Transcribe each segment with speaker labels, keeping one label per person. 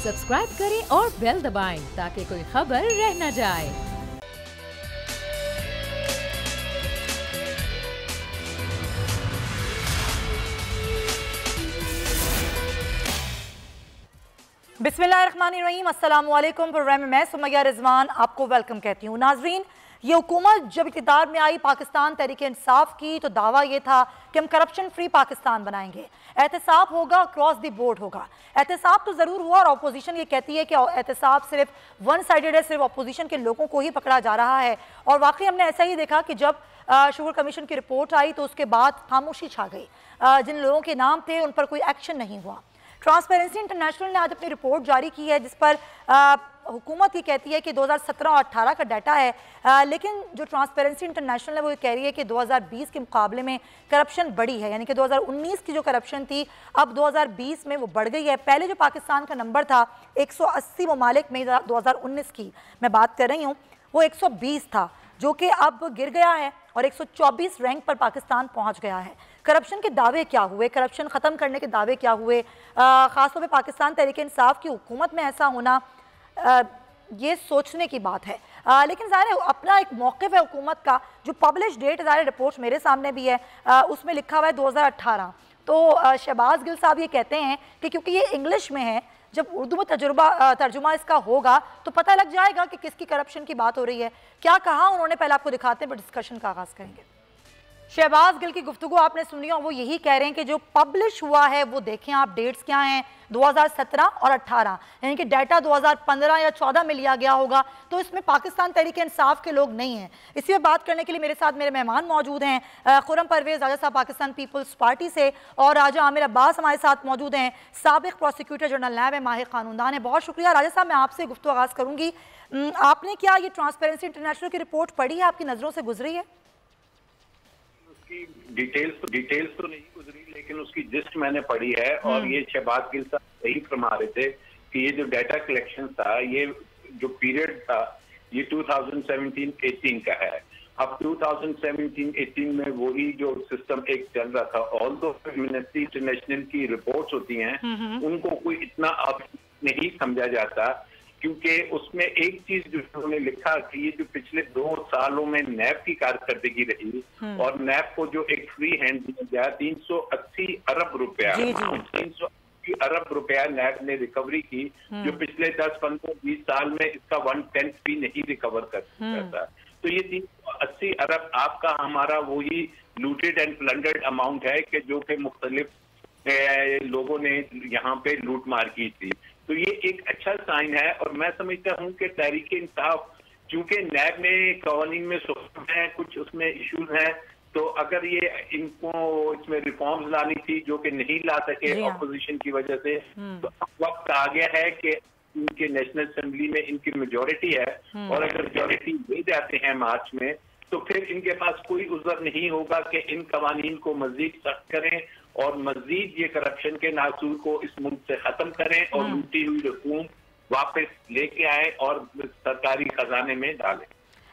Speaker 1: Subscribe करें और bell दबाएं ताकि कोई खबर रह न जाए।
Speaker 2: बिस्मिल्लाहिर्रहमानिर्रहीम, अस्सलाम वालेकुम। प्रोग्राम में मैं सुमैया रिजवान आपको वेलकम कहती हूँ। नाजरीन, ये हुकूमत जब इक़्तिदार में आई पाकिस्तान तहरीक इंसाफ की, तो दावा ये था कि हम करप्शन फ्री पाकिस्तान बनाएंगे, एहतसाब होगा, क्रॉस द बोर्ड होगा। एहतसाब तो ज़रूर हुआ और अपोजिशन ये कहती है कि एहतसाब सिर्फ वन साइडेड है, सिर्फ अपोजिशन के लोगों को ही पकड़ा जा रहा है। और वाकई हमने ऐसा ही देखा कि जब शुगर कमीशन की रिपोर्ट आई तो उसके बाद खामोशी छा गई। जिन लोगों के नाम थे उन पर कोई एक्शन नहीं हुआ। ट्रांसपेरेंसी इंटरनेशनल ने आज अपनी रिपोर्ट जारी की है, जिस पर हुकूमत ये कहती है कि 2017 और 18 का डाटा है, लेकिन जो ट्रांसपेरेंसी इंटरनेशनल है वो ये कह रही है कि 2020 के मुकाबले में करप्शन बढ़ी है। यानी कि 2019 की जो करप्शन थी अब 2020 में वो बढ़ गई है। पहले जो पाकिस्तान का नंबर था 180 ममालिक में 2019 की मैं बात कर रही हूँ, वो 120 था, जो कि अब गिर गया है और 124 रैंक पर पाकिस्तान पहुंच गया है। करप्शन के दावे क्या हुए, करप्शन ख़त्म करने के दावे क्या हुए, ख़ासतौर पे पाकिस्तान तहरीक इंसाफ की हुकूमत में ऐसा होना ये सोचने की बात है। लेकिन ज़ाहिर है अपना एक मौक़िफ़ है हुकूमत का। जो पब्लिश डेट ज़ाहिर रिपोर्ट मेरे सामने भी है, उसमें लिखा हुआ है 2018। तो शहबाज गिल साहब ये कहते हैं कि क्योंकि ये इंग्लिश में है, जब उर्दू में तर्जुमा इसका होगा तो पता लग जाएगा कि किसकी करप्शन की बात हो रही है। क्या कहा उन्होंने पहले आपको दिखाते हैं, फिर डिस्कशन का आगाज़ करेंगे। शहबाज गिल की गुफ्तगू आपने सुनी और वो यही कह रहे हैं कि जो पब्लिश हुआ है वो देखें आप, डेट्स क्या हैं 2017 और 18, यानी कि डाटा 2015 या 14 में लिया गया होगा। तो इसमें पाकिस्तान तहरीक इंसाफ के लोग नहीं हैं। इसी में बात करने के लिए मेरे साथ मेरे मेहमान मौजूद हैं। खुर्रम परवेज़ राजा साहब पाकिस्तान पीपल्स पार्टी से, और राजा आमिर अब्बास हमारे साथ मौजूद हैं, साबिक प्रोसिक्यूटर जनरल नैब है, माहिर कानूनदान है। बहुत शुक्रिया राजा साहब। मैं आपसे गुफ्तगू आगाज़ करूँगी। आपने क्या ये ट्रांसपेरेंसी इंटरनेशनल की रिपोर्ट पढ़ी है, आपकी नज़रों से गुजरी है?
Speaker 3: डिटेल्स तो नहीं गुजरी, लेकिन उसकी जिस्ट मैंने पढ़ी है। और ये शहबाज गिल साहब सही फरमा रहे थे कि ये जो डाटा कलेक्शन था, ये जो पीरियड था, ये 2017-18 का है। अब 2017-18 में वही जो सिस्टम एक चल रहा था। ऑल दो एमनेस्टी इंटरनेशनल की रिपोर्ट्स होती हैं, उनको कोई इतना अब नहीं समझा जाता, क्योंकि उसमें एक चीज जो उन्होंने लिखा कि ये जो पिछले 2 सालों में नैब की कारकर्दगी रही और नैब को जो एक फ्री हैंड दिया गया 380 अरब रुपया, 380 अरब रुपया नैब ने रिकवरी की, जो पिछले 10-15-20 साल में इसका 1/10 भी नहीं रिकवर कर सकता था। तो ये 380 अरब आपका हमारा वही लूटेड एंड प्लंडर्ड अमाउंट है कि जो कि मुख्तलिफ लोगों ने यहाँ पे लूट मार की थी। तो ये एक अच्छा साइन है। और मैं समझता हूँ कि तहरीक इंसाफ, चूंकि नैब में कवानीन में है, कुछ उसमें इश्यूज हैं, तो अगर ये इनको इसमें रिफॉर्म्स लानी थी जो कि नहीं ला सके ऑपोजिशन की वजह से, तो वक्त आ गया है कि इनके नेशनल असेंबली में इनकी मेजोरिटी है, और अगर मेजोरिटी दे जाते हैं मार्च में, तो फिर इनके पास कोई उज़्र नहीं होगा कि इन कवानीन को मजीद सख्त करें और मजीद ये करप्शन के नासूर को इस मुल्क से खत्म करें और लूटी हुई रकूम वापस लेके आए और सरकारी खजाने में डालें।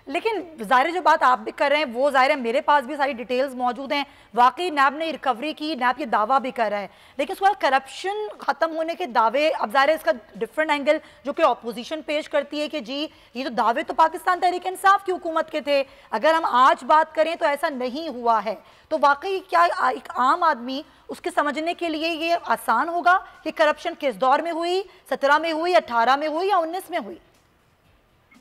Speaker 2: लेकिन ज़ाहिर जो बात आप भी कर रहे हैं वो ज़ाहिर है मेरे पास भी सारी डिटेल्स मौजूद हैं। वाकई नैब ने रिकवरी की, नैब ये दावा भी कर रहा है, लेकिन उसके बाद करप्शन ख़त्म होने के दावे, अब ज़ाहिर है इसका डिफरेंट एंगल जो कि अपोजिशन पेश करती है कि जी ये तो दावे तो पाकिस्तान तहरीक इंसाफ की हुकूमत के थे, अगर हम आज बात करें तो ऐसा नहीं हुआ है। तो वाकई क्या एक आम आदमी उसके समझने के लिए ये आसान होगा कि करप्शन किस दौर में हुई, 17 में हुई, 18 में हुई या 19 में हुई?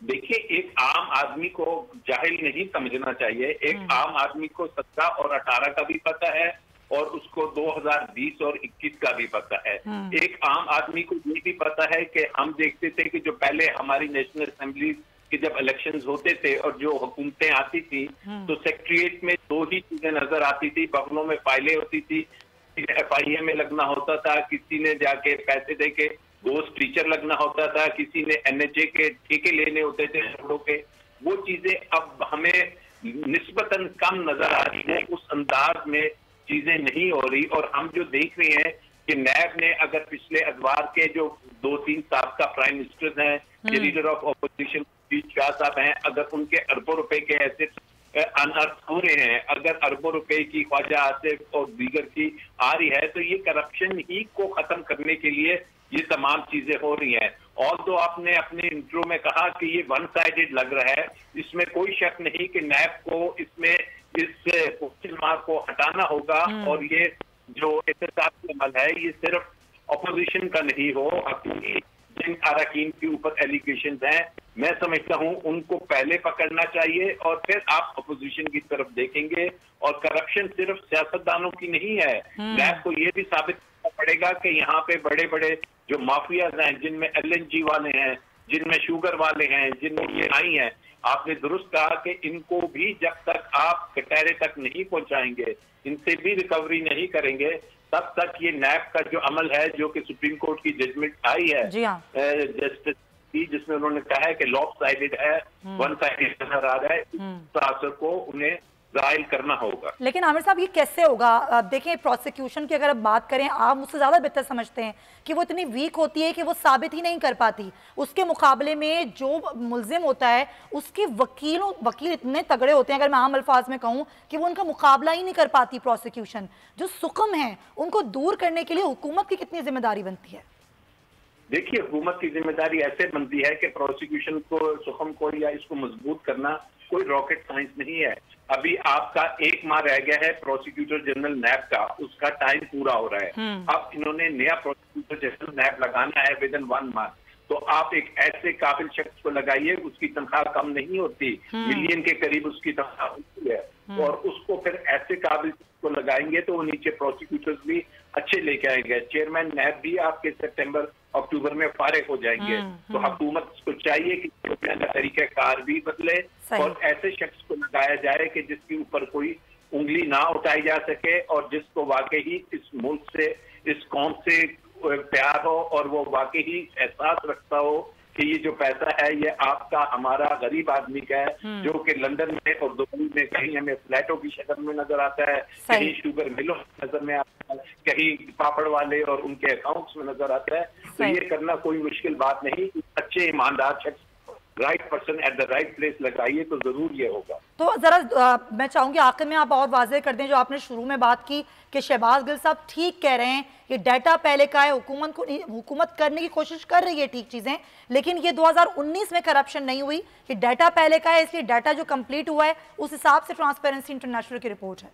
Speaker 3: देखिए, एक आम आदमी को जाहिल नहीं समझना चाहिए। एक आम आदमी को 17 और 18 का भी पता है और उसको 2020 और 21 का भी पता है। एक आम आदमी को ये भी पता है कि हम देखते थे कि जो पहले हमारी नेशनल असेंबली के जब इलेक्शंस होते थे और जो हुकूमतें आती थी, तो सेक्रेटरिएट में 2 ही चीजें नजर आती थी, बगलों में फाइलें होती थी, FIA में लगना होता था, किसी ने जाके पैसे दे के गोस्ट टीचर लगना होता था, किसी ने NHA के ठेके लेने होते थे रोडों के। वो चीजें अब हमें निस्बतन कम नजर आ रही है, उस अंदाज में चीजें नहीं हो रही। और हम जो देख रहे हैं कि नैब ने अगर पिछले अखबार के जो 2-3 साबका प्राइम मिनिस्टर हैं, लीडर ऑफ ऑपोजिशन शाह साहब हैं, अगर उनके अरबों रुपए के एसेट्स अनर्थ हो रहे हैं, अगर अरबों रुपए की ख्वाजा आसिफ और दीगर की आ रही है, तो ये करप्शन ही को खत्म करने के लिए ये तमाम चीजें हो रही हैं। और तो आपने अपने इंट्रो में कहा कि ये वन साइडेड लग रहा है, इसमें कोई शक नहीं कि नैब को इसमें इस क्वेश्चन मार्क को हटाना होगा और ये जो एहतसाब अमल है ये सिर्फ अपोजिशन का नहीं हो, अपनी जिन अरकान के ऊपर एलिगेशन हैं मैं समझता हूं उनको पहले पकड़ना चाहिए और फिर आप अपोजिशन की तरफ देखेंगे। और करप्शन सिर्फ सियासतदानों की नहीं है, नैब को ये भी साबित करना पड़ेगा कि यहाँ पे बड़े बड़े जो माफियाज हैं, जिनमें LNG वाले हैं, जिनमें शुगर वाले हैं, जिनमें ये आई हैं, आपने दुरुस्त कहा कि इनको भी जब तक आप कटहरे तक नहीं पहुंचाएंगे, इनसे भी रिकवरी नहीं करेंगे, तब तक ये नैब का जो अमल है, जो कि सुप्रीम कोर्ट की जजमेंट आई है जस्टिस की, जिसमें उन्होंने कहा है कि लॉप साइडेड है, वन साइडेड नजर आ रहा है, इस असर को उन्हें जाहिर करना होगा।
Speaker 2: लेकिन आमिर साहब ये कैसे होगा? देखें, प्रोसिक्यूशन की अगर आप बात करें, आप मुझसे ज़्यादा बेहतर समझते हैं कि वो इतनी वीक होती है कि वो साबित ही नहीं कर पाती। उसके मुकाबले में जो मुल्जिम होता है उसके वकील इतने तगड़े होते हैं, अगर मैं आम अल्फाज में कहूँ, कि वो उनका मुकाबला ही नहीं कर पाती प्रोसिक्यूशन। जो सुकम है उनको दूर करने के लिए हुकूमत की कितनी जिम्मेदारी बनती है?
Speaker 3: देखिए, हुकूमत की जिम्मेदारी ऐसे बनती है कि प्रोसिक्यूशन को, सुकम को या इसको मजबूत करना कोई रॉकेट साइंस नहीं है। अभी आपका 1 माह रह गया है प्रोसिक्यूटर जनरल नैब का, उसका टाइम पूरा हो रहा है। अब इन्होंने नया प्रोसिक्यूटर जनरल नैब लगाना है विद इन 1 मंथ, तो आप एक ऐसे काबिल शख्स को लगाइए, उसकी तनख्वाह कम नहीं होती, मिलियन के करीब उसकी तनख्वाह होती है, और उसको फिर ऐसे काबिल को लगाएंगे तो वो नीचे प्रोसिक्यूटर्स भी अच्छे लेके आएंगे। चेयरमैन नैब भी आपके सितंबर अक्टूबर में फारिग हो जाएंगे। तो हुकूमत को चाहिए कि तरीके कार भी बदले और ऐसे शख्स को लगाया जाए कि जिसके ऊपर कोई उंगली ना उठाई जा सके और जिसको वाकई इस मुल्क से, इस कौम से प्यार हो और वो वाकई एहसास रखता हो कि ये जो पैसा है ये आपका, हमारा, गरीब आदमी का है, जो कि लंदन में और दुबई में कहीं हमें फ्लैटों की शक्ल में नजर आता है, कहीं शुगर मिलों नजर में आता है, कहीं पापड़ वाले और उनके अकाउंट्स में नजर आता है। तो ये करना कोई मुश्किल बात नहीं, अच्छे ईमानदार शख्स, right person at the right place लगाइए तो जरूर ये होगा।
Speaker 2: तो जरा मैं चाहूंगी आखिर में आप और वाज़ेह कर दें जो आपने शुरू में बात की कि शहबाज गिल साहब ठीक कह रहे हैं, ये डाटा पहले का है, हुकूमत करने की कोशिश कर रही है ठीक चीजें, लेकिन ये 2019 में करप्शन नहीं हुई, ये डाटा पहले का है, इसलिए डाटा जो कंप्लीट हुआ है उस हिसाब से ट्रांसपेरेंसी इंटरनेशनल की रिपोर्ट है।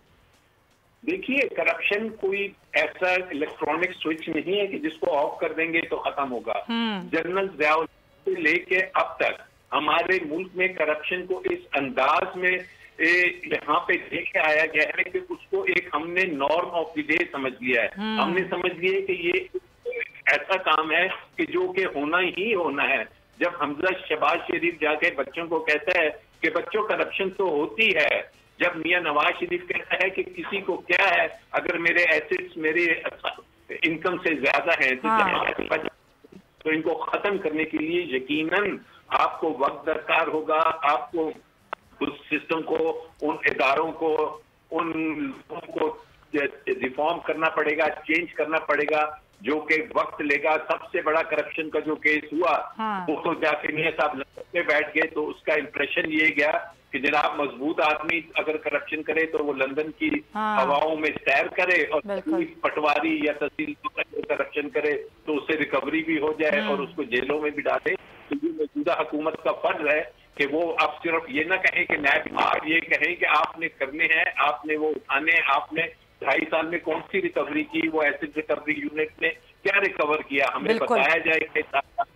Speaker 3: देखिए, करप्शन कोई ऐसा इलेक्ट्रॉनिक स्विच नहीं है कि जिसको ऑफ कर देंगे तो खत्म होगा। जनरल ज़ियाउल से लेके अब तक हमारे मुल्क में करप्शन को इस अंदाज में यहाँ पे देखे आया गया है कि उसको एक हमने नॉर्म ऑफ द डे समझ लिया है। हमने समझ लिया कि ये ऐसा काम है कि जो कि होना ही होना है। जब हमजा शहबाज शरीफ जाके बच्चों को कहता है कि बच्चों करप्शन तो होती है, जब मियां नवाज शरीफ कहता है कि किसी को क्या है अगर मेरे एसेट्स मेरे इनकम से ज्यादा है तो इनको खत्म करने के लिए यकीनन आपको वक्त दरकार होगा, आपको उस सिस्टम को, उन इदारों को, उन लोगों को रिफॉर्म करना पड़ेगा, चेंज करना पड़ेगा, जो कि वक्त लेगा। सबसे बड़ा करप्शन का जो केस हुआ वो तो जाके मियां साहब लंदन में बैठ गए तो उसका इंप्रेशन ये गया कि जनाब मजबूत आदमी अगर करप्शन करे तो वो लंदन की हवाओं में सैर करे और पटवारी या तहसील करप्शन करे तो उससे रिकवरी भी हो जाए और उसको जेलों में भी डाले। तो ये मौजूदा हुकूमत का फर्ज है कि वो अब सिर्फ ये ना कहें कि नैब, आप ये कहें कि आपने करने हैं, आपने वो उठाने, आपने 2.5 साल में कौन सी रिकवरी की, वो एसिड रिकवरी यूनिट ने क्या रिकवर किया, हमें बताया जाए कि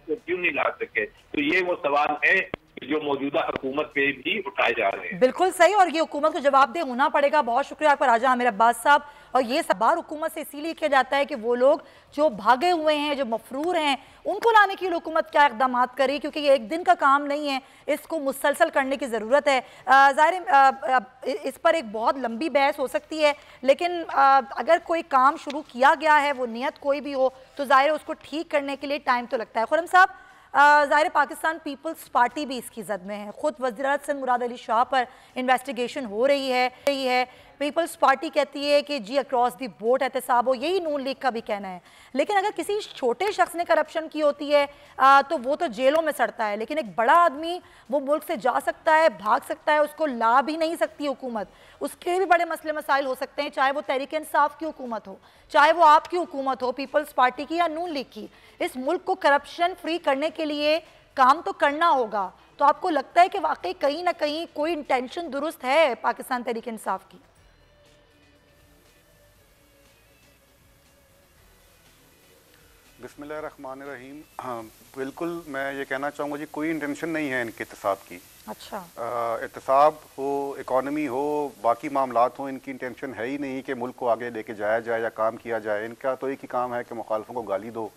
Speaker 3: क्यों नहीं ला सके। तो ये वो सवाल है जो मौजूदा हुकूमत पे भी उठाए जा रहे हैं।
Speaker 2: बिल्कुल सही, और ये हुकूमत को जवाबदेह होना पड़ेगा। बहुत शुक्रिया आपका राजा आमिर अब्बास साहब। और ये सवाल हुकूमत से इसीलिए किया जाता है कि वो लोग जो भागे हुए हैं, जो मफरूर हैं, उनको लाने के लिए हुकूमत क्या इकदाम करे, क्योंकि ये एक दिन का काम नहीं है, इसको मुसलसल करने की ज़रूरत है। ज़ाहिर इस पर एक बहुत लंबी बहस हो सकती है, लेकिन अगर कोई काम शुरू किया गया है, वो नियत कोई भी हो, तो ज़ाहिर उसको ठीक करने के लिए टाइम तो लगता है। खुर्रम साहब, ज़ाहिर पाकिस्तान पीपल्स पार्टी भी इसकी जद में है, खुद वज़ीर-ए-आज़म मुराद अली शाह पर इन्वेस्टिगेशन हो रही है। पीपल्स पार्टी कहती है कि जी अक्रॉस दी बोर्ड एहतसाब हो, यही नून लीग का भी कहना है। लेकिन अगर किसी छोटे शख्स ने करप्शन की होती है तो वो तो जेलों में सड़ता है, लेकिन एक बड़ा आदमी वो मुल्क से जा सकता है, भाग सकता है, उसको ला भी नहीं सकती हुकूमत। उसके भी बड़े मसले मसाइल हो सकते हैं, चाहे वो तहरीक इंसाफ की हुकूमत हो, चाहे वो आपकी हुकूमत हो, पीपल्स पार्टी की या नून लीग की। इस मुल्क को करप्शन फ्री करने के लिए काम तो करना होगा। तो आपको लगता है कि वाकई कहीं ना कहीं कोई इंटेंशन दुरुस्त है पाकिस्तान तहरीक इंसाफ की?
Speaker 4: बिस्मिल्लाहिर्रहमानिर्रहीम। हाँ, बिल्कुल मैं ये कहना चाहूँगा जी, कोई इंटेंशन नहीं है इनके एहतसाब की।
Speaker 2: अच्छा,
Speaker 4: एहतसाब हो, इकॉनमी हो, बाकी मामलात हो, इनकी इंटेंशन है ही नहीं कि मुल्क को आगे लेके जाया जाए या काम किया जाए। इनका तो एक ही काम है कि मुखालफों को गाली दो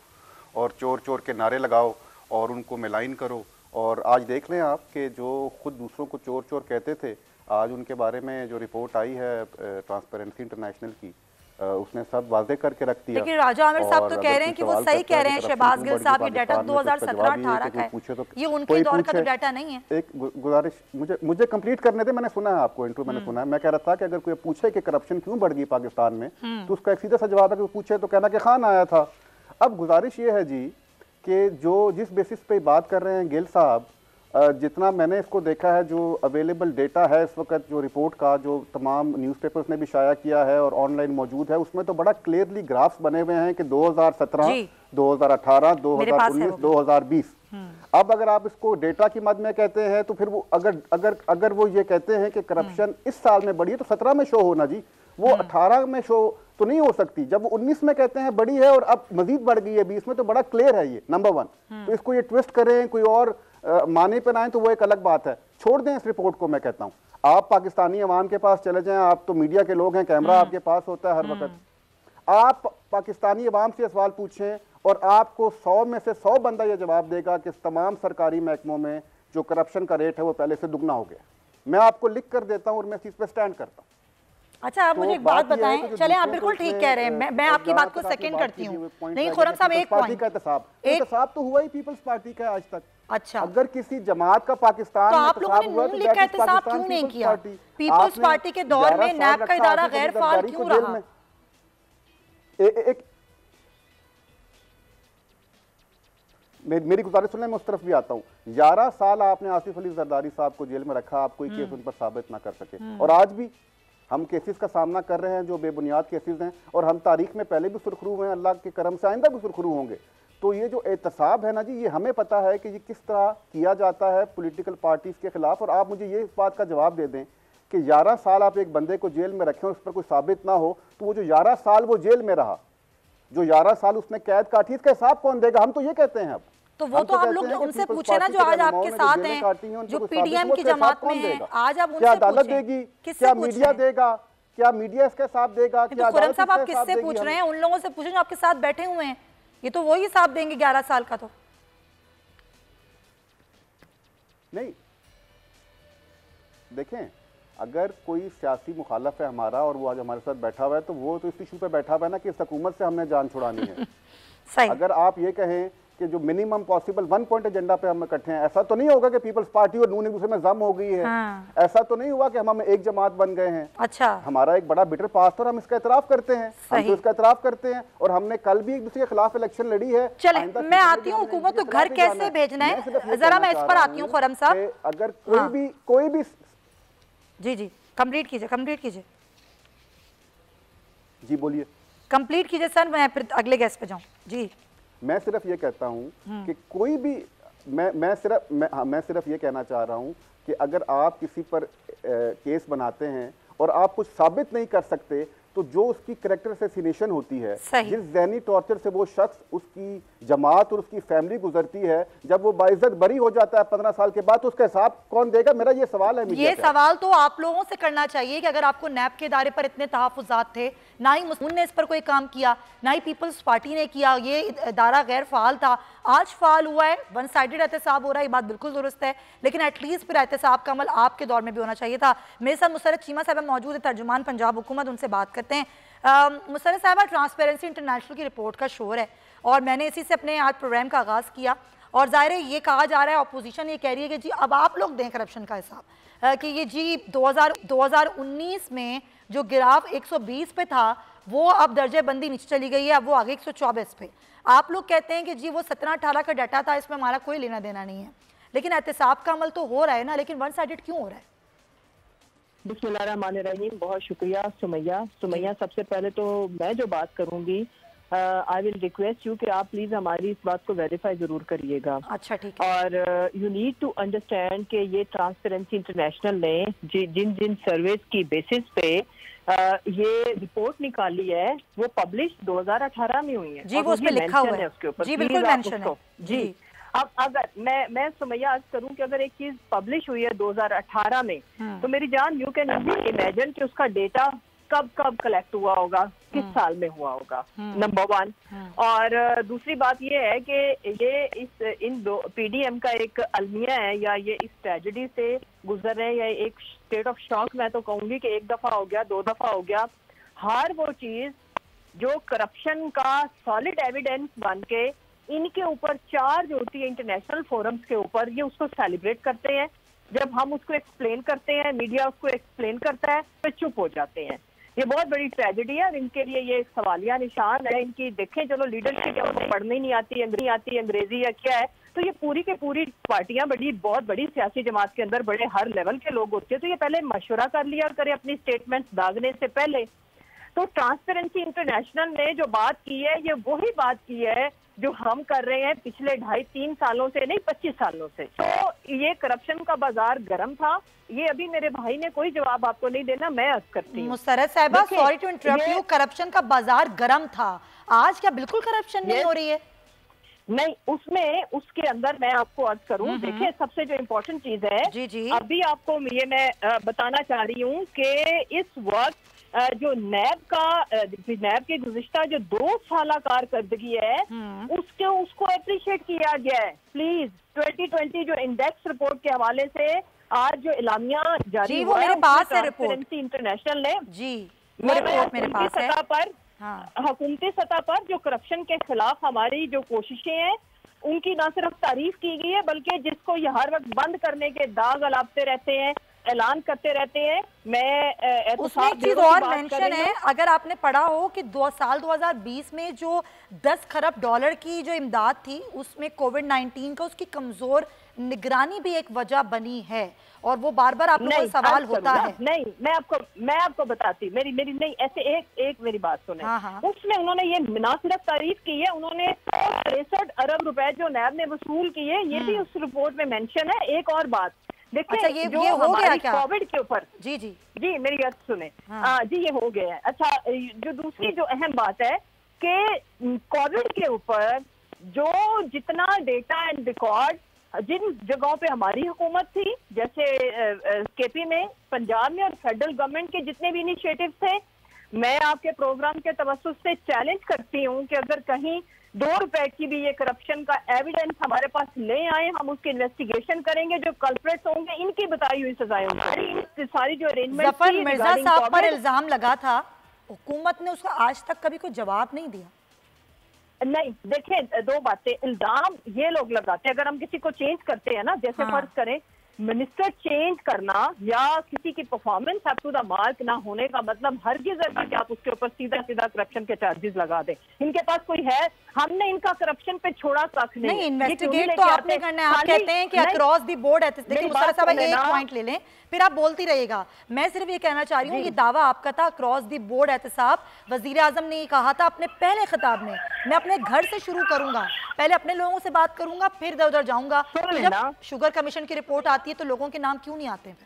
Speaker 4: और चोर चोर के नारे लगाओ और उनको मिलाइन करो। और आज देख लें आप कि जो खुद दूसरों को चोर चोर कहते थे, आज उनके बारे में जो रिपोर्ट आई है ट्रांसपेरेंसी इंटरनेशनल की, उसने सब वाजे करके रख दिया।
Speaker 2: लेकिन राजा आमिर साहब तो कह रहे हैं कि वो सही कह रहे हैं, शहबाज गिल साहब, ये डाटा 2017-18 का है, ये उनके दौर का तो डाटा नहीं है।
Speaker 4: एक गुजारिश, मुझे कंप्लीट करने दे। मैंने सुना है आपको इंटरव्यू, मैंने सुना है। मैं कह रहा था कि अगर कोई पूछे कि करप्शन क्यों बढ़ गई पाकिस्तान में, तो उसका एक सीधा सा जवाब है कि पूछे तो कहना कि खान आया था। अब गुजारिश ये है जी कि जो जिस बेसिस पे बात कर रहे हैं गिल साहब, जितना मैंने इसको देखा है, जो अवेलेबल डेटा है इस वक्त, जो रिपोर्ट का जो तमाम न्यूज़पेपर्स ने भी शाया किया है और ऑनलाइन मौजूद है, उसमें तो बड़ा क्लियरली ग्राफ्स बने हुए हैं कि 2017, 2018, 2019, 2020। अब अगर आप इसको डेटा की मद में कहते हैं तो फिर वो अगर वो ये कहते हैं कि करप्शन इस साल में बढ़ी है तो 17 में शो होना जी, वो 18 में शो तो नहीं हो सकती। जब वो 19 में कहते हैं बड़ी है और अब मजीद बढ़ गई है 20 में, तो बड़ा क्लियर है ये, नंबर 1। तो इसको ये ट्विस्ट करें, कोई और माने पे आए तो वो एक अलग बात है। छोड़ दें इस रिपोर्ट को। मैं कहता हूं आप पाकिस्तानी अवाम के पास चले जाएं, आप तो मीडिया के लोग हैं, कैमरा आपके पास होता है हर वक्त। आप पाकिस्तानी अवाम से सवाल पूछें और आपको 100 में से 100 बंदा ये जवाब देगा कि तमाम सरकारी महकमों में जो करप्शन का रेट है वो पहले से दुगना हो गया। मैं आपको लिख कर देता हूँ और मैं इस चीज पे स्टैंड करता हूँ।
Speaker 2: अच्छा, आप मुझे एक बात बताएं, चले आप बिल्कुल ठीक कह रहे हैं, मैं आपकी बात को सेकंड करती हूँ। नहीं खुर्रम साहब, एक पॉइंट
Speaker 4: का एहतसाब तो हुआ ही पीपल्स पार्टी का आज तक।
Speaker 2: अच्छा,
Speaker 4: अगर किसी जमात का पाकिस्तान
Speaker 2: तो आप लोगों ने नून लीग का एहतसाब क्यों नहीं किया? पीपल्स पार्टी के दौर में नैब का इदारा गैर फाल क्यों रहा?
Speaker 4: मेरी गुजारिश सुनने में उस तरफ भी आता हूँ। 11 साल आपने आसिफ अली जरदारी साहब को जेल में रखा, आप कोई केस उन पर साबित ना कर सके। और आज भी हम केसेस का सामना कर रहे हैं जो बेबुनियाद केसेस हैं, और हम तारीख में पहले भी सुरखरू हुए हैं, अल्लाह के करम से आइंदा भी सुरखरू होंगे। तो ये जो एहतसाब है ना जी, ये हमें पता है कि ये किस तरह किया जाता है पॉलिटिकल पार्टीज के खिलाफ। और आप मुझे ये इस बात का जवाब दे दें कि 11 साल आप एक बंदे को जेल में रखें और उस पर कोई साबित ना हो, तो वो जो 11 साल वो जेल में रहा, जो 11 साल उसने कैद काटी, इसका हिसाब कौन देगा? हम तो ये कहते हैं। अब
Speaker 2: तो वो तो आप लोग उनसे पूछे ना जो आज आपके साथ हैं, जो पीडीएम की जमात में हैं, आज आप उनसे
Speaker 4: क्या अदालत देगी, क्या मीडिया देगा, क्या मीडिया इसका हिसाब देगा?
Speaker 2: क्या खुर्रम साहब आप किससे पूछ रहे हैं? उन लोगों से पूछें जो आपके साथ बैठे हुए हैं, ये तो वही हिसाब देंगे 11 साल का। तो
Speaker 4: नहीं, देखें, अगर कोई सियासी मुखालफ है हमारा और वो आज हमारे साथ बैठा हुआ है, तो वो तो इस इशू पे बैठा हुआ है ना कि इस हुकूमत से हमने जान छुड़ानी है।
Speaker 2: सही।
Speaker 4: अगर आप ये कहें कि जो मिनिमम पॉसिबल 1 पॉइंट एजेंडा पे हम इकट्ठे हैं, ऐसा तो नहीं होगा कि पीपल्स पार्टी और नून एक दूसरे में जम हो गई है। ऐसा तो नहीं हुआ कि हम एक जमात बन गए हैं।
Speaker 2: अच्छा,
Speaker 4: हमारा एक बड़ा बिटर पास्ट और हम इसका इतराफ करते हैं, हम तो इसका इतराफ करते हैं। और हमने कल भी एक दूसरे के खिलाफ इलेक्शन लड़ी है।
Speaker 2: चले, मैं आती हूँ हुकूमत को घर कैसे भेजना है, जरा मैं इस पर आती हूँ खुर्रम साहब।
Speaker 4: अगर कोई भी
Speaker 2: जी कंप्लीट कीजिए
Speaker 4: जी, बोलिए।
Speaker 2: कंप्लीट कीजिए सर, मैं फिर अगले गेस्ट पे जाऊँ। जी,
Speaker 4: मैं सिर्फ ये कहता हूं कि कोई भी मैं सिर्फ ये कहना चाह रहा हूं कि अगर आप किसी पर केस बनाते हैं और आप कुछ साबित नहीं कर सकते, तो जो उसकी करैक्टर असैसिनेशन होती है, जिस ज़हनी टॉर्चर से वो शख्स, उसकी जमात और उसकी फैमिली गुजरती है, जब वो बाइज्जत बरी हो जाता है 15 साल के बाद, तो उसका हिसाब कौन देगा? मेरा ये सवाल है।
Speaker 2: ये सवाल तो आप लोगों से करना चाहिए कि अगर आपको नैब के इदारे पर इतने तहफ़्फ़ुज़ात थे, ना ही मुस्लिम ने इस पर कोई काम किया, ना ही पीपल्स पार्टी ने किया, ये इदारा गैर फ़ाल था, आज फ़ाल हुआ है, वन साइडेड एहतसाब हो रहा है, ये बात बिल्कुल दुरुस्त है, लेकिन एटलीस्ट फिर एहतसाब का अमल आपके दौर में भी होना चाहिए था। मेरे साथ मुसर्रत चीमा साहब मौजूद है, तर्जुमान पंजाब हुकूमत, उनसे बात करते हैं। मुसर्रत साहब, ट्रांसपेरेंसी इंटरनेशनल की रिपोर्ट का शोर है और मैंने इसी से अपने आज प्रोग्राम का आगाज़ किया। और ज़ाहिर है ये कहा जा रहा है, अपोजिशन ये कह रही है कि जी अब आप लोग दें करप्शन का हिसाब, कि ये जी 2019 में जो गिराव 120 पे था वो अब दर्जे बंदी नीचे चली गई है, अब वो आगे 124 पे। आप लोग कहते हैं कि जी वो 17-18 का डाटा था, इसमें हमारा कोई लेना देना नहीं है, लेकिन एहतसाब का अमल तो हो रहा है ना, लेकिन वन साइडेड क्यों हो रहा है?
Speaker 5: बिस्मिल्लाहिर्रहमानिर्रहीम। बहुत शुक्रिया सुमैया। सबसे पहले तो मैं जो बात करूंगी, आई विल रिक्वेस्ट यू कि आप प्लीज हमारी इस बात को वेरीफाई जरूर करिएगा।
Speaker 2: अच्छा, ठीक है।
Speaker 5: और यू नीड टू अंडरस्टैंड कि ये ट्रांसपेरेंसी इंटरनेशनल ने जिन जिन सर्वेस की बेसिस पे ये रिपोर्ट निकाली है वो पब्लिश 2018 में हुई है
Speaker 2: जी, वो उसमें लिखा हुआ है उसके ऊपर। जी बिल्कुल मेंशन है जी।
Speaker 5: अब अगर मैं सुमैया अर्ज करूं कि अगर एक चीज पब्लिश हुई है 2018 में, तो मेरी जान यू कैन इमेजिन कि उसका डेटा कब कलेक्ट हुआ होगा, किस साल में हुआ होगा, नंबर 1। और दूसरी बात ये है कि ये इन दो पीडीएम का एक अलमिया है, या ये इस ट्रेजेडी से गुजर रहे हैं, या एक स्टेट ऑफ शॉक मैं तो कहूंगी कि एक दफा हो गया, 2 दफा हो गया। हर वो चीज जो करप्शन का सॉलिड एविडेंस बन के इनके ऊपर चार्ज होती है इंटरनेशनल फोरम्स के ऊपर, ये उसको सेलिब्रेट करते हैं। जब हम उसको एक्सप्लेन करते हैं, मीडिया उसको एक्सप्लेन करता है, तो चुप हो जाते हैं। ये बहुत बड़ी ट्रेजेडी है और इनके लिए ये सवालिया निशान है इनकी। देखें, चलो लीडरशिप क्या उनको पढ़नी नहीं आती, अंग्रेजी या क्या है, तो ये पूरी की पूरी पार्टियां बहुत बड़ी सियासी जमात के अंदर बड़े हर लेवल के लोग होते हैं, तो ये पहले मशवरा कर लिया करें अपनी स्टेटमेंट्स दागने से पहले। तो ट्रांसपेरेंसी इंटरनेशनल ने जो बात की है, ये वही बात की है जो हम कर रहे हैं पिछले 2.5-3 सालों से, नहीं 25 सालों से। तो ये करप्शन का बाजार गर्म था, ये अभी मेरे भाई ने कोई जवाब आपको नहीं देना, मैं अर्ज करती हूँ।
Speaker 2: मुस्तरद साहिबा, sorry to interrupt you, corruption का बाजार गर्म था, आज क्या बिल्कुल करप्शन नहीं हो रही है?
Speaker 5: नहीं, उसके अंदर मैं आपको अर्ज करूं, देखिए सबसे जो इम्पोर्टेंट चीज है, जी। अभी आपको ये मैं बताना चाह रही हूँ कि इस वक्त जो नैब की गुज़िश्ता जो 2 साल कारकर्दगी है, उसको अप्रिशिएट किया गया है। प्लीज 2020 जो इंडेक्स रिपोर्ट के हवाले से आज जो इलामिया जारी हुआ है,
Speaker 2: मेरे पास है रिपोर्ट
Speaker 5: इंटरनेशनल ने
Speaker 2: जी, रिपोर्ट मेरे पास है।
Speaker 5: सतह पर हुकूमती सतह पर जो करप्शन के खिलाफ हमारी जो कोशिशें हैं, उनकी न सिर्फ तारीफ की गई है, बल्कि जिसको ये हर वक्त बंद करने के दाग अलापते रहते हैं, ऐलान करते रहते हैं। मैं
Speaker 2: उसमें एक चीज और मेंशन है, अगर आपने पढ़ा हो कि साल 2020 में जो 10 खरब डॉलर की जो इमदाद थी, उसमें कोविड-19 का उसकी कमजोर निगरानी भी एक वजह बनी है, और वो बार बार आप लोगों को सवाल होता है।
Speaker 5: नहीं, मैं आपको बताती, मेरी नहीं, ऐसे एक मेरी बात सुने। उसमें उन्होंने ये ना सिर्फ तारीफ की है, उन्होंने 63 अरब रुपए जो नैब ने वसूल किए, ये भी उस रिपोर्ट में मेंशन है। एक और बात देखिए,
Speaker 2: अच्छा, ये हो गया क्या
Speaker 5: कोविड के ऊपर? जी मेरी बात सुने। जी ये हो गया है। अच्छा, जो दूसरी जो अहम बात है कि कोविड के ऊपर जो जितना डेटा एंड रिकॉर्ड जिन जगहों पे हमारी हुकूमत थी, जैसे केपी में, पंजाब में और फेडरल गवर्नमेंट के जितने भी इनिशिएटिव थे, मैं आपके प्रोग्राम के तवस्सुस से चैलेंज करती हूँ कि अगर कहीं 2 रुपए की भी ये करप्शन का एविडेंस हमारे पास ले आए, हम उसकी इन्वेस्टिगेशन करेंगे, जो कल्प्रेट्स होंगे इनकी बताई हुई सजाएं होंगी। सारी जो अरेंजमेंट
Speaker 2: जफर मिर्जा साहब पर इल्जाम लगा था, हुकूमत ने उसका आज तक कभी कोई जवाब नहीं दिया।
Speaker 5: नहीं, देखें 2 बातें, इल्जाम ये लोग लगाते हैं, अगर हम किसी को चेंज करते हैं ना, जैसे फर्ज करें मिनिस्टर चेंज करना या किसी की performance up to the mark ना होने का मतलब हरगिज़ है कि आप उसके ऊपर सीधा करप्शन के चार्जेस लगा दें। इनके पास कोई है, हमने इनका करप्शन पे छोड़ा तक
Speaker 2: नहीं। इन्वेस्टिगेट तो आपने करना है, आप कहते हैं कि अक्रॉस दी बोर्ड है। देखिए मुस्तफा साहब, एक पॉइंट ले लें, फिर आप बोलती रहिएगा। मैं सिर्फ ये कहना चाह रही हूँ, ये दावा आपका था अक्रॉस दी बोर्ड एहतसाब, वजीर आजम ने ये कहा था अपने पहले खिताब में, मैं अपने घर से शुरू करूंगा, पहले अपने लोगों से बात करूंगा, फिर इधर उधर जाऊंगा। तो जब शुगर कमीशन की रिपोर्ट आती है तो लोगों के नाम क्यों नहीं आते हैं?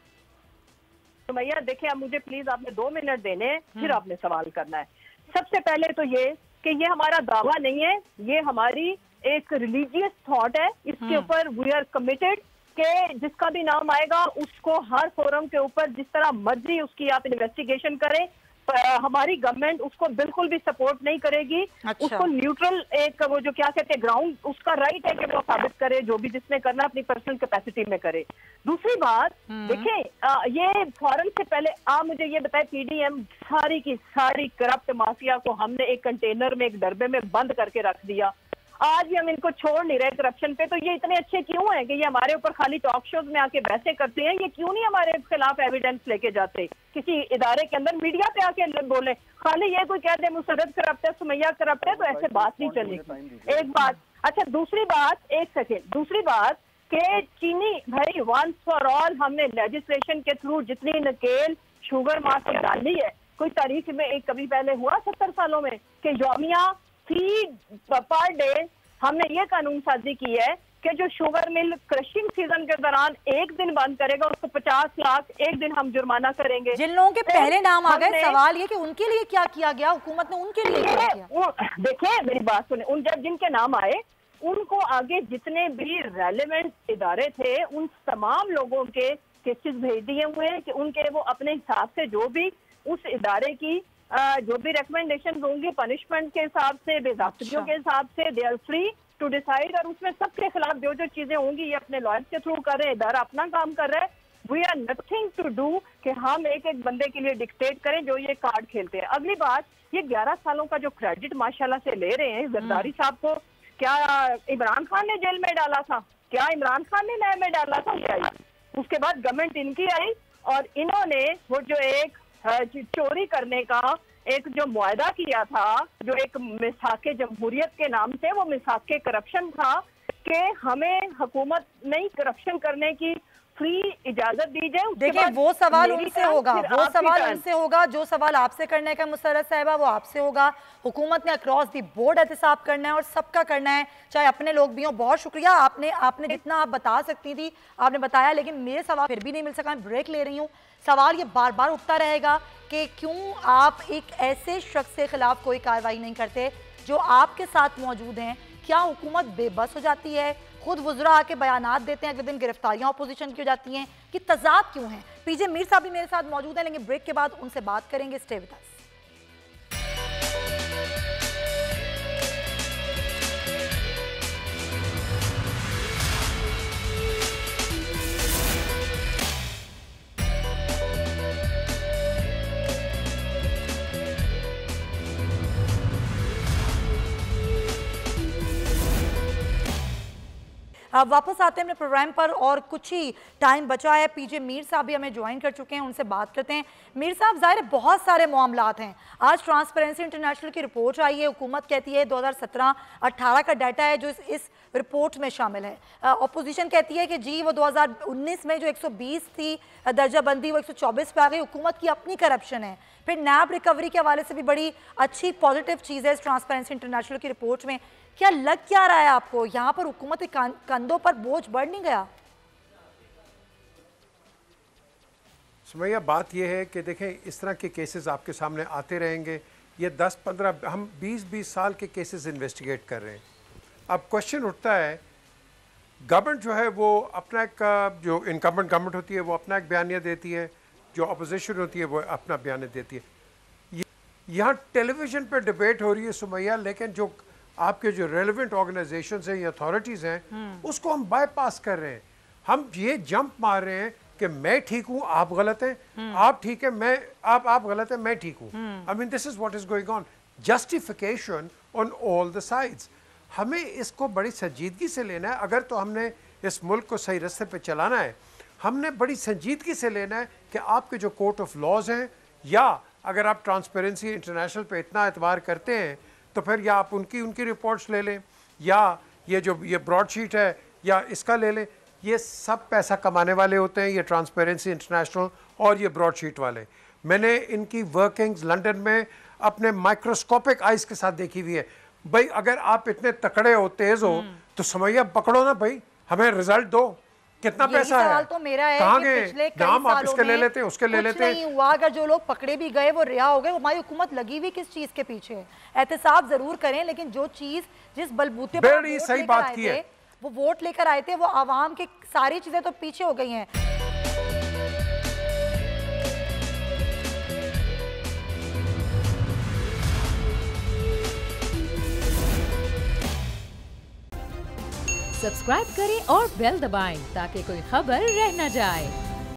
Speaker 5: तो भैया देखिए, अब मुझे प्लीज आपने 2 मिनट देने, फिर आपने सवाल करना है। सबसे पहले तो ये कि ये हमारा दावा नहीं है, ये हमारी एक रिलीजियस थॉट है। इसके ऊपर वी आर कमिटेड कि जिसका भी नाम आएगा उसको हर फोरम के ऊपर जिस तरह मर्जी उसकी आप इन्वेस्टिगेशन करें। हमारी गवर्नमेंट उसको बिल्कुल भी सपोर्ट नहीं करेगी।
Speaker 2: अच्छा।
Speaker 5: उसको न्यूट्रल एक वो जो क्या कहते हैं ग्राउंड, उसका राइट है कि वो साबित करे, जो भी जिसने करना अपनी पर्सनल कैपेसिटी में करे। दूसरी बात देखें, ये फौरन से पहले आप मुझे ये बताए, पीडीएम सारी की सारी करप्ट माफिया को हमने एक कंटेनर में, एक डब्बे में बंद करके रख दिया। आज भी हम इनको छोड़ नहीं रहे करप्शन पे। तो ये इतने अच्छे क्यों हैं कि ये हमारे ऊपर खाली टॉक शोज में आके बहसें करते हैं? ये क्यों नहीं हमारे खिलाफ एविडेंस लेके जाते किसी इदारे के अंदर, मीडिया पे आके बोले? खाली ये कोई कह दे मुसर्रत करप्ट है, सुमैया करप्ट है, तो ऐसे बात नहीं चलेगी। एक बात। अच्छा, दूसरी बात, एक सेकेंड, दूसरी बात कि चीनी भाई वंस फॉर ऑल हमने लेजिस्लेशन के थ्रू जितनी नकेल शुगर मार्केट डाली है, कोई तारीख में एक कभी पहले हुआ 70 सालों में कि यौमिया फीड पर डे हमने ये कानून साजी की है कि जो शुगर मिल क्रशिंग सीजन के दौरान एक दिन बंद करेगा उसको 50 लाख एक दिन हम जुर्माना करेंगे।
Speaker 2: जिन लोगों के पहले नाम आ गए, सवाल ये कि उनके लिए क्या किया गया, हुकूमत ने उनके लिए क्या किया?
Speaker 5: देखिए मेरी बात सुने, उन जब जिनके नाम आए उनको आगे जितने भी रेलेवेंट इदारे थे उन तमाम लोगों के केसेस भेज दिए हुए हैं कि उनके वो अपने हिसाब से जो भी उस इदारे की जो भी रिकमेंडेशन होंगी पनिशमेंट के हिसाब से, बेज़ाब्तियों के हिसाब से, they are free to decide. और उसमें सबके खिलाफ जो जो चीजें होंगी ये अपने लॉयर्स के थ्रू कर रहे हैं, इदारा अपना काम कर रहा है। We are nothing to do कि हम एक एक बंदे के लिए डिक्टेट करें जो ये कार्ड खेलते हैं। अगली बात, ये 11 सालों का जो क्रेडिट माशाल्लाह से ले रहे हैं जरदारी साहब को, क्या इमरान खान ने जेल में डाला था? क्या इमरान खान ने न्याय में डाला था? क्या उसके बाद गवर्नमेंट इनकी आई और इन्होंने वो जो एक चोरी करने का एक जो मुआहदा किया था, जो एक मिसाके जमहूरियत के नाम से, वो मिसाके करप्शन था कि हमें हुकूमत नहीं करप्शन करने की फ्री इजाजत दी जाए।
Speaker 2: देखिए वो सवाल उनसे होगा, वो सवाल उनसे होगा जो सवाल आपसे करने का मुसर्रत साहिबा, वो आपसे होगा। हुकूमत ने अक्रॉस दी बोर्ड एहतसाब करना है और सबका करना है, चाहे अपने लोग भी हों। बहुत शुक्रिया, आपने जितना आप बता सकती थी आपने बताया, लेकिन मेरे सवाल फिर भी नहीं मिल सका। मैं ब्रेक ले रही हूँ। सवाल ये बार बार उठता रहेगा कि क्यों आप एक ऐसे शख्स के खिलाफ कोई कार्रवाई नहीं करते जो आपके साथ मौजूद हैं? क्या हुकूमत बेबस हो जाती है? खुद वज़रा आके बयानात देते हैं, अगले दिन गिरफ्तारियां अपोजिशन की हो जाती हैं कि तजाद क्यों है? पीजे मीर साहब भी मेरे साथ मौजूद हैं, लेकिन ब्रेक के बाद उनसे बात करेंगे। Stay with us. अब वापस आते हैं अपने प्रोग्राम पर और कुछ ही टाइम बचा है। पीजे मीर साहब भी हमें ज्वाइन कर चुके हैं, उनसे बात करते हैं। मीर साहब, ज़ाहिर बहुत सारे मामलात हैं। आज ट्रांसपेरेंसी इंटरनेशनल की रिपोर्ट आई है, हुकूमत कहती है 2017-18 का डाटा है जो इस रिपोर्ट में शामिल है। अपोजिशन कहती है कि जी वो 2019 में जो 120 थी दर्जाबंदी वो 124 पे आ गई, हुकूमत की अपनी करप्शन है। फिर नैब रिकवरी के हवाले से भी बड़ी अच्छी पॉजिटिव चीज़ है इस ट्रांसपेरेंसी इंटरनेशनल की रिपोर्ट में। क्या लग क्या रहा है आपको, यहाँ पर हुकूमत के कंधों पर बोझ बढ़ नहीं गया?
Speaker 6: सुमैया, बात यह है कि देखें इस तरह के केसेस आपके सामने आते रहेंगे। ये 10-15 हम 20-20 साल के केसेस इन्वेस्टिगेट कर रहे हैं। अब क्वेश्चन उठता है, गवर्नमेंट जो है वो अपना एक, जो इनकम्बेंट गवर्नमेंट होती है वो अपना एक बयानिया देती है, जो अपोजिशन होती है वो अपना बयान देती है। यहाँ टेलीविज़न पे डिबेट हो रही है सुमैया, लेकिन जो आपके जो रेलेवेंट ऑर्गेनाइजेशंस हैं या अथॉरिटीज़ हैं उसको हम बाईपास कर रहे हैं। हम ये जंप मार रहे हैं कि मैं ठीक हूँ आप गलत हैं, आप ठीक है मैं आप गलत हैं मैं ठीक हूँ। I mean this is what is going on, justification on all the sides. हमें इसको बड़ी संजीदगी से लेना है। अगर तो हमने इस मुल्क को सही रास्ते पे चलाना है, हमने बड़ी संजीदगी से लेना है कि आपके जो कोर्ट ऑफ लॉज हैं, या अगर आप ट्रांसपेरेंसी इंटरनेशनल पे इतना एतबार करते हैं तो फिर या आप उनकी रिपोर्ट्स ले लें, या ये ब्रॉडशीट है या इसका ले लें। ये सब पैसा कमाने वाले होते हैं, ये ट्रांसपेरेंसी इंटरनेशनल और ये ब्रॉडशीट वाले। मैंने इनकी वर्किंग्स लंदन में अपने माइक्रोस्कोपिक आइज के साथ देखी हुई है। भाई अगर आप इतने तकड़े हो, तेज हो, तो समैया पकड़ो ना भाई, हमें रिजल्ट दो। कितना पैसा है?
Speaker 2: सवाल तो मेरा है
Speaker 6: कहाँ
Speaker 2: कि
Speaker 6: गए?
Speaker 2: पिछले कई
Speaker 6: नाम आप
Speaker 2: सालों
Speaker 6: इसके ले
Speaker 2: में
Speaker 6: लेते हैं, उसके ले लेते हैं।
Speaker 2: नहीं हुआ। अगर जो लोग पकड़े भी गए वो रिहा हो गए, हमारी हुकूमत लगी हुई किस चीज के पीछे है? एहतसाब जरूर करें, लेकिन जो चीज जिस बलबूते पर
Speaker 6: बड़ी सही बात की है,
Speaker 2: वो वोट लेकर आए थे, वो आवाम की सारी चीजें तो पीछे हो गई हैं।
Speaker 1: सब्सक्राइब करें और बेल दबाएं ताकि कोई खबर रह न जाए।